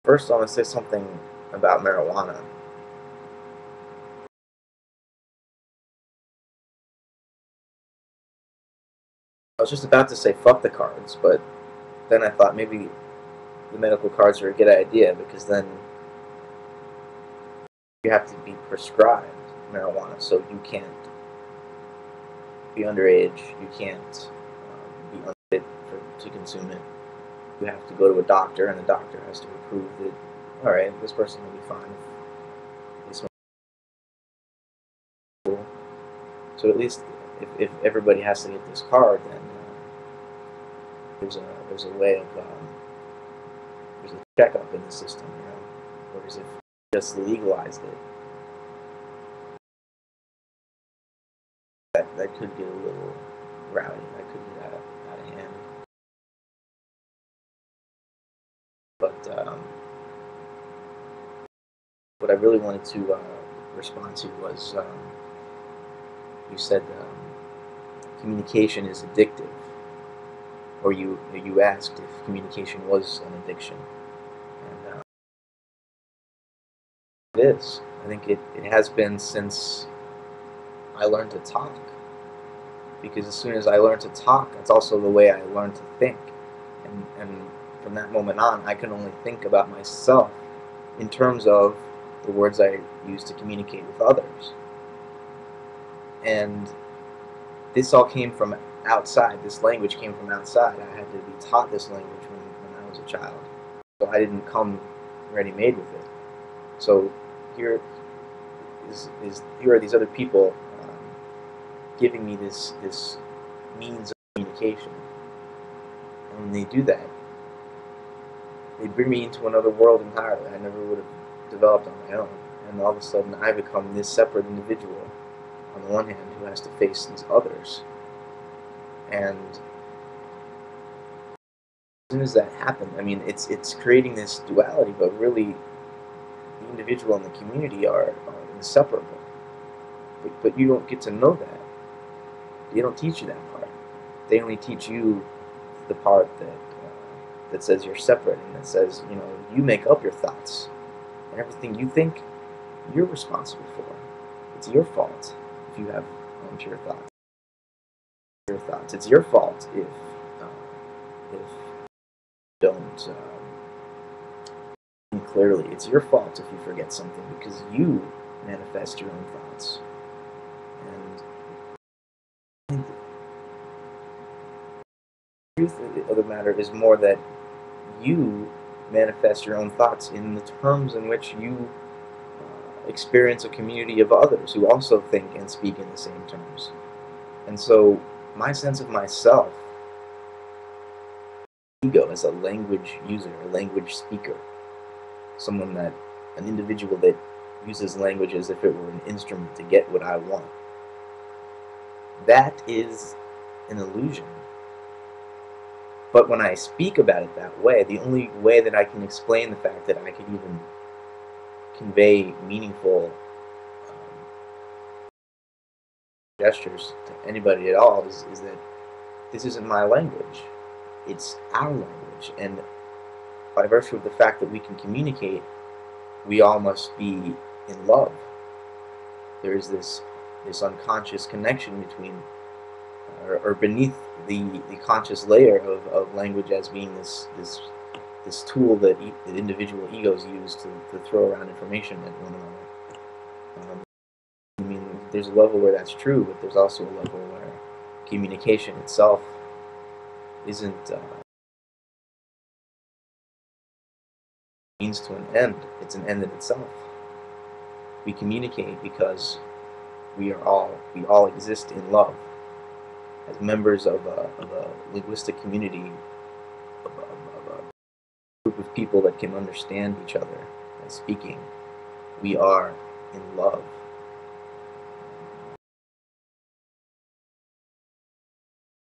First, I want to say something about marijuana. I was just about to say fuck the cards, but then I thought maybe the medical cards are a good idea because then you have to be prescribed marijuana, so you can't be underage, you can't be unfit to consume it. You have to go to a doctor, and the doctor has to approve that, all right, this person will be fine if they smoke. So at least if everybody has to get this card, then there's a way of there's a checkup in the system, you know. Whereas if you just legalized it, that could get a little rowdy. That could get out of hand. But what I really wanted to respond to was you said communication is addictive, or you asked if communication was an addiction, and it is. I think it has been since I learned to talk. Because as soon as I learned to talk, that's also the way I learned to think. And from that moment on, I can only think about myself in terms of the words I use to communicate with others. And this all came from outside. This language came from outside. I had to be taught this language when I was a child. So I didn't come ready-made with it. So here here are these other people giving me this means of communication. And when they do that, they bring me into another world entirely. I never would have developed on my own. And all of a sudden, I become this separate individual, on the one hand, who has to face these others. And as soon as that happened, I mean, it's creating this duality, but really, the individual and the community are inseparable. But you don't get to know that. They don't teach you that part. They only teach you the part that says you're separate, and that says, you know, you make up your thoughts, and everything you think, you're responsible for. It's your fault if you have impure thoughts. It's your fault if you don't think clearly. It's your fault if you forget something because you manifest your own thoughts. And the truth of the matter is more that you manifest your own thoughts in the terms in which you experience a community of others who also think and speak in the same terms. And so my sense of myself, ego as a language user, a language speaker, an individual that uses language as if it were an instrument to get what I want. That is an illusion. But when I speak about it that way, the only way that I can explain the fact that I could even convey meaningful gestures to anybody at all is that this isn't my language. It's our language. And by virtue of the fact that we can communicate, we all must be in love. There is this unconscious connection between or beneath the conscious layer of language as being this tool that individual egos use to throw around information at one another. I mean, there's a level where that's true, but there's also a level where communication itself isn't means to an end. It's an end in itself. We communicate because we all exist in love as members of a linguistic community of a group of people that can understand each other by speaking. We are in love.